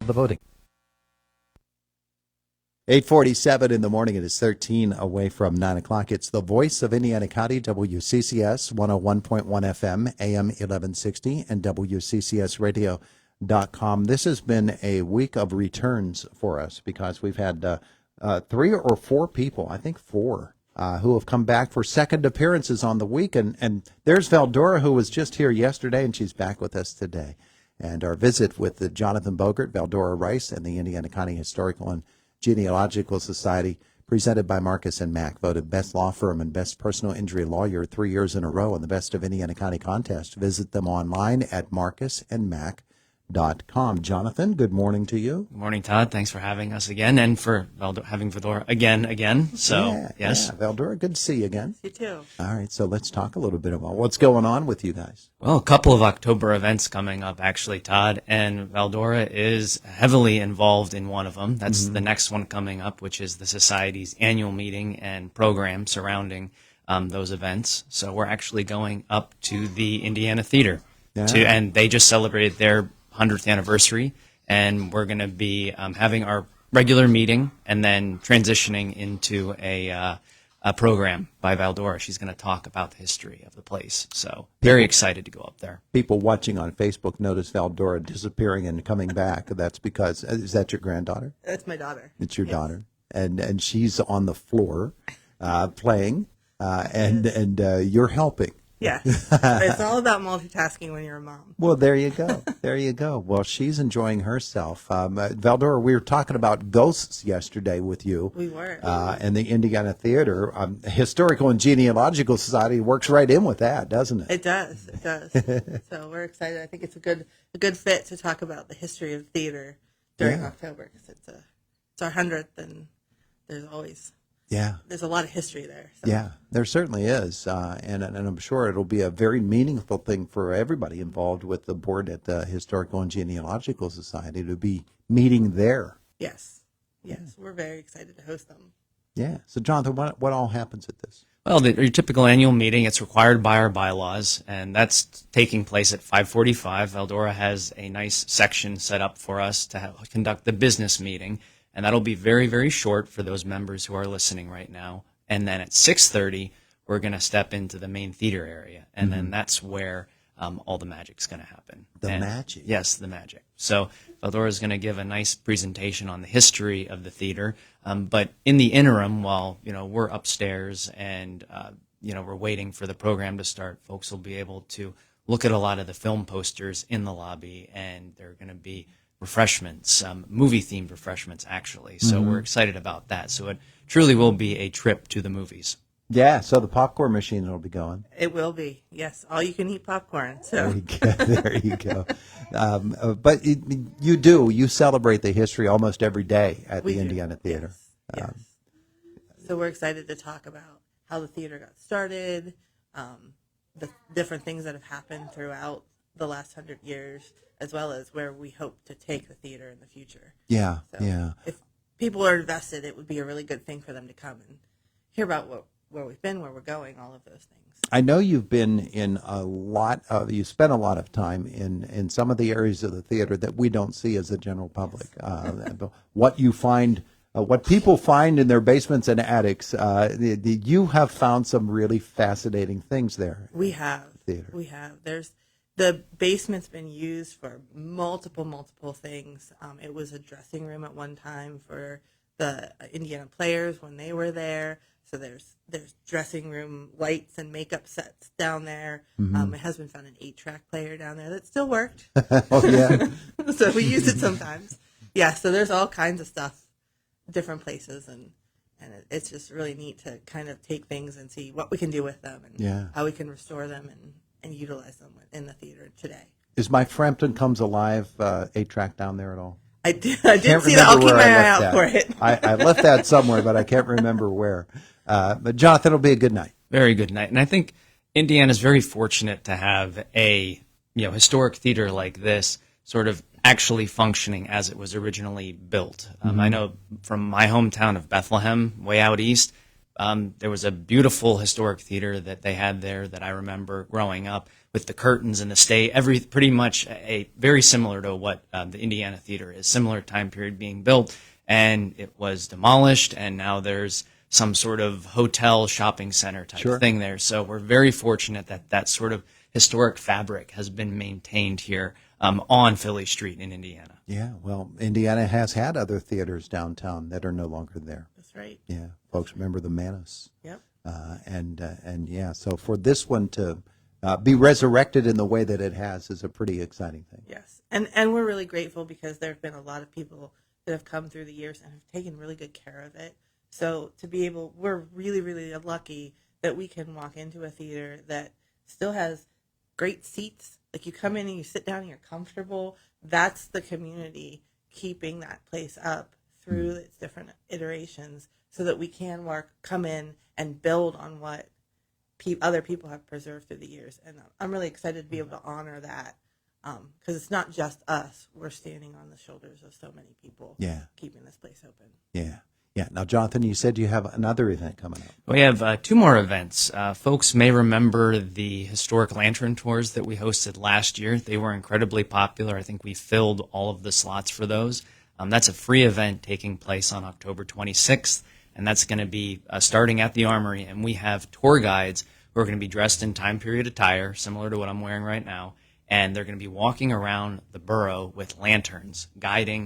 The voting. 8:47 in the morning. It is 13 away from 9 o'clock. It's the voice of Indiana County, WCCS 101.1 FM, AM 1160, and WCCSradio.com. This has been a week of returns for us because we've had 3 or 4 people, I think 4, who have come back for second appearances on the week. And there's Veldorah, who was just here yesterday, and she's back with us today. And our visit with Jonathan Bogert, Veldorah Rice, and the Indiana County Historical and Genealogical Society, presented by Marcus and Mack, voted best law firm and best personal injury lawyer 3 years in a row in the Best of Indiana County contest. Visit them online at marcusandmack.com. Jonathan, good morning to you. Good morning, Todd. Thanks for having us again and for having Veldorah again. So, yes. Yeah, Veldorah, good to see you again. You too. All right, so let's talk a little bit about what's going on with you guys. Well, a couple of October events coming up, actually, Todd, and Veldorah is heavily involved in one of them. That's the next one coming up, which is the Society's annual meeting and program surrounding those events. So we're actually going up to the Indiana Theater, and they just celebrated their 100th anniversary, and we're going to be having our regular meeting and then transitioning into a program by Veldorah. She's going to talk about the history of the place. So very excited to go up there. People watching on Facebook notice Veldorah disappearing and coming back. That's because, is that your granddaughter? That's my daughter. It's your daughter. And she's on the floor playing, and you're helping. Yeah. It's all about multitasking when you're a mom. Well, there you go. There you go. Well, she's enjoying herself. Veldorah, we were talking about ghosts yesterday with you. We were. And the Indiana Theater. Historical and Genealogical Society works right in with that, doesn't it? It does. It does. So we're excited. I think it's a good fit to talk about the history of theater during October, because it's our 100th, and there's a lot of history there. So. Yeah, there certainly is, and I'm sure it'll be a very meaningful thing for everybody involved with the board at the Historical and Genealogical Society to be meeting there. Yes, we're very excited to host them. Yeah. So, Jonathan, what all happens at this? Well, your typical annual meeting, it's required by our bylaws, and that's taking place at 5:45. Veldorah has a nice section set up for us to conduct the business meeting. And that'll be very, very short for those members who are listening right now. And then at 6:30, we're going to step into the main theater area. And then that's where all the magic's going to happen. Magic? Yes, the magic. So Veldorah is going to give a nice presentation on the history of the theater. But in the interim, while we're upstairs and we're waiting for the program to start, folks will be able to look at a lot of the film posters in the lobby, and they're going to be refreshments, movie-themed refreshments, actually. So we're excited about that. So it truly will be a trip to the movies. Yeah, so the popcorn machine will be going. It will be, yes. All you can eat popcorn. So There you go. But you celebrate the history almost every day at the Indiana Theater. Yes. So we're excited to talk about how the theater got started, the different things that have happened throughout the last 100 years, as well as where we hope to take the theater in the future. Yeah, so if people are invested, it would be a really good thing for them to come and hear about where we've been, where we're going, all of those things. I know you've been in you spent a lot of time in some of the areas of the theater that we don't see as the general public. What people find in their basements and attics, you have found some really fascinating things there. We have. The basement's been used for multiple things. It was a dressing room at one time for the Indiana players when they were there. So there's dressing room lights and makeup sets down there. My husband found an 8-track player down there that still worked. Oh, yeah. So we use it sometimes. Yeah, so there's all kinds of stuff, different places, and it's just really neat to kind of take things and see what we can do with them and how we can restore them and utilize them in the theater today. Is My Frampton Comes Alive 8-track down there at all? I did see that. I'll keep my eye out for it. I left that somewhere, but I can't remember where. But Jonathan, it'll be a good night. Very good night. And I think Indiana's very fortunate to have a historic theater like this sort of actually functioning as it was originally built. I know from my hometown of Bethlehem, way out east, there was a beautiful historic theater that they had there that I remember growing up. with the curtains and the stage, pretty much a very similar to what the Indiana Theater is, similar time period being built, and it was demolished, and now there's some sort of hotel shopping center type thing there. So we're very fortunate that that sort of historic fabric has been maintained here on Philly Street in Indiana. Yeah, well, Indiana has had other theaters downtown that are no longer there. That's right. Yeah, folks remember the Manus. Yep. And yeah, so for this one to be resurrected in the way that it has is a pretty exciting thing. Yes, and we're really grateful because there have been a lot of people that have come through the years and have taken really good care of it. So to be able, we're really, really lucky that we can walk into a theater that still has great seats. Like you come in and you sit down and you're comfortable. That's the community keeping that place up through its different iterations so that we can come in and build on what other people have preserved through the years. And I'm really excited to be able to honor that because it's not just us. We're standing on the shoulders of so many people keeping this place open. Yeah. Yeah. Now, Jonathan, you said you have another event coming up. We have 2 more events. Folks may remember the historic lantern tours that we hosted last year. They were incredibly popular. I think we filled all of the slots for those. That's a free event taking place on October 26th, and that's going to be starting at the Armory. And we have tour guides who are going to be dressed in time period attire, similar to what I'm wearing right now, and they're going to be walking around the borough with lanterns,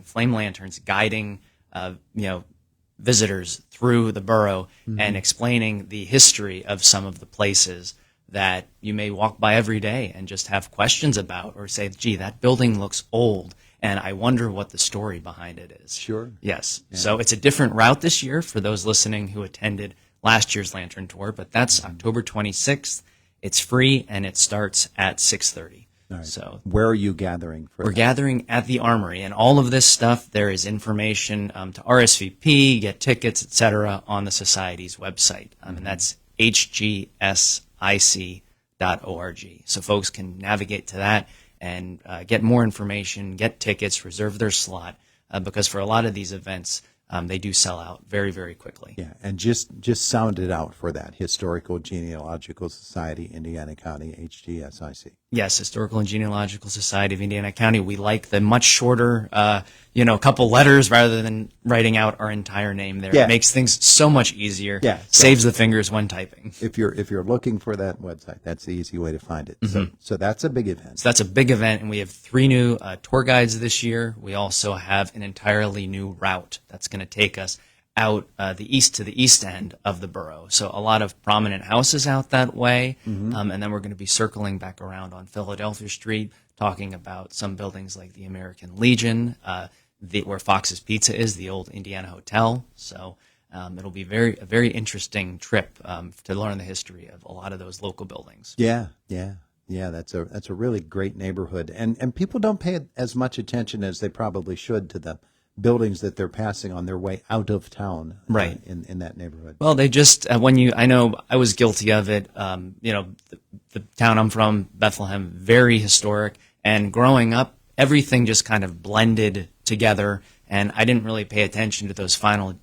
flame lanterns, guiding, visitors through the borough and explaining the history of some of the places that you may walk by every day and just have questions about or say, gee, that building looks old and I wonder what the story behind it is. Sure. Yes. Yeah. So it's a different route this year for those listening who attended last year's lantern tour, but that's October 26th. It's free and it starts at 6:30. All right. So where are you gathering for We're that? gathering at the Armory, and all of this stuff, there is information to RSVP, get tickets, etc. on the Society's website, and that's hgsic.org. So folks can navigate to that and get more information, get tickets, reserve their slot, because for a lot of these events, they do sell out very, very quickly. Yeah, and just sound it out for that. Historical Genealogical Society, Indiana County, HGSIC. Yes, Historical and Genealogical Society of Indiana County. We like the much shorter, couple letters rather than writing out our entire name there. Yeah. It makes things so much easier. Yeah, Saves the fingers when typing. If you're looking for that website, that's the easy way to find it. So that's a big event. So that's a big event, and we have 3 new tour guides this year. We also have an entirely new route that's going to take us out the east end of the borough. So a lot of prominent houses out that way, and then we're going to be circling back around on Philadelphia Street, talking about some buildings like the American Legion, where Fox's Pizza is, the old Indiana Hotel. So it'll be a very interesting trip to learn the history of a lot of those local buildings. Yeah. That's a really great neighborhood, and people don't pay as much attention as they probably should to the buildings that they're passing on their way out of town, right? In that neighborhood. Well, they just I know I was guilty of it. The town I'm from, Bethlehem, very historic, and growing up, everything just kind of blended together, and I didn't really pay attention to those finer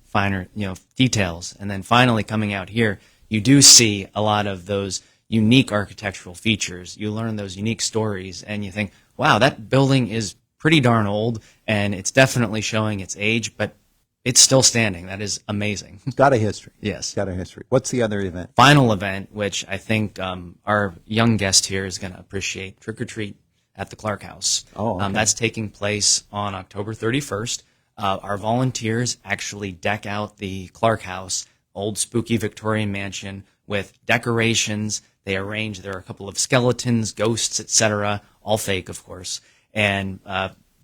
details. And then finally coming out here, you do see a lot of those unique architectural features. You learn those unique stories, and you think, wow, that building is pretty darn old, and it's definitely showing its age, but it's still standing. That is amazing. It's got a history. Yes. Got a history. What's the other event? Final event, which I think our young guest here is going to appreciate, Trick or Treat at the Clark House. Oh, okay. That's taking place on October 31st. Our volunteers actually deck out the Clark House, old spooky Victorian mansion, with decorations. They arrange, there are a couple of skeletons, ghosts, etc., all fake, of course. And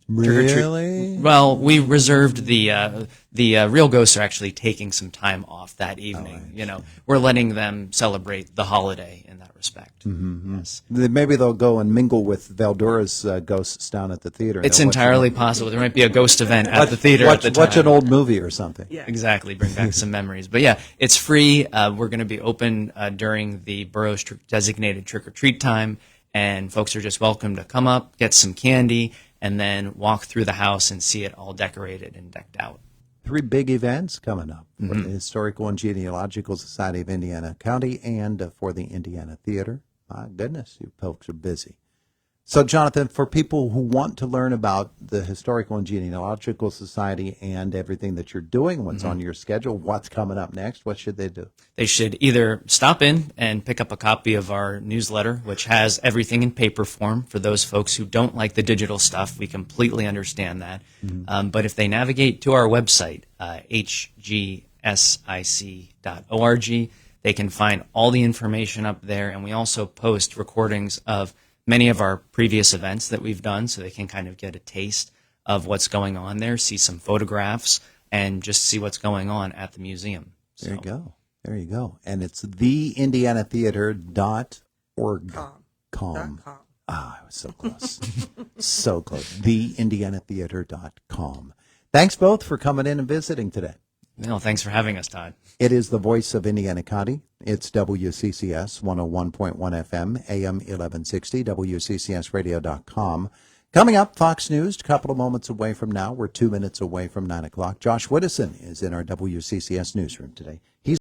really? Well, we reserved the real ghosts are actually taking some time off that evening. We're letting them celebrate the holiday in that respect. Yes. Maybe they'll go and mingle with Veldorah's ghosts down at the theater. It's entirely possible. There might be a ghost event at the theater at the time. Watch an old movie or something. Yeah. Exactly. Bring back some memories. But yeah, it's free. We're going to be open during the borough's designated trick-or-treat time, and folks are just welcome to come up, get some candy, and then walk through the house and see it all decorated and decked out. 3 big events coming up for the Historical and Genealogical Society of Indiana County and for the Indiana Theater. My goodness, you folks are busy. So, Jonathan, for people who want to learn about the Historical and Genealogical Society and everything that you're doing, what's on your schedule, what's coming up next, what should they do? They should either stop in and pick up a copy of our newsletter, which has everything in paper form for those folks who don't like the digital stuff. We completely understand that. But if they navigate to our website, hgsic.org, they can find all the information up there. And we also post recordings of many of our previous events that we've done, so they can kind of get a taste of what's going on there, see some photographs, and just see what's going on at the museum. There you go. There you go. And it's theindianatheater.org. Com. Ah, I was so close. So close. Theindianatheater.com. Thanks both for coming in and visiting today. No, thanks for having us, Todd. It is the voice of Indiana County. It's WCCS 101.1 FM, AM 1160, WCCSradio.com. Coming up, Fox News, a couple of moments away from now. We're 2 minutes away from 9 o'clock. Josh Widdison is in our WCCS newsroom today. He's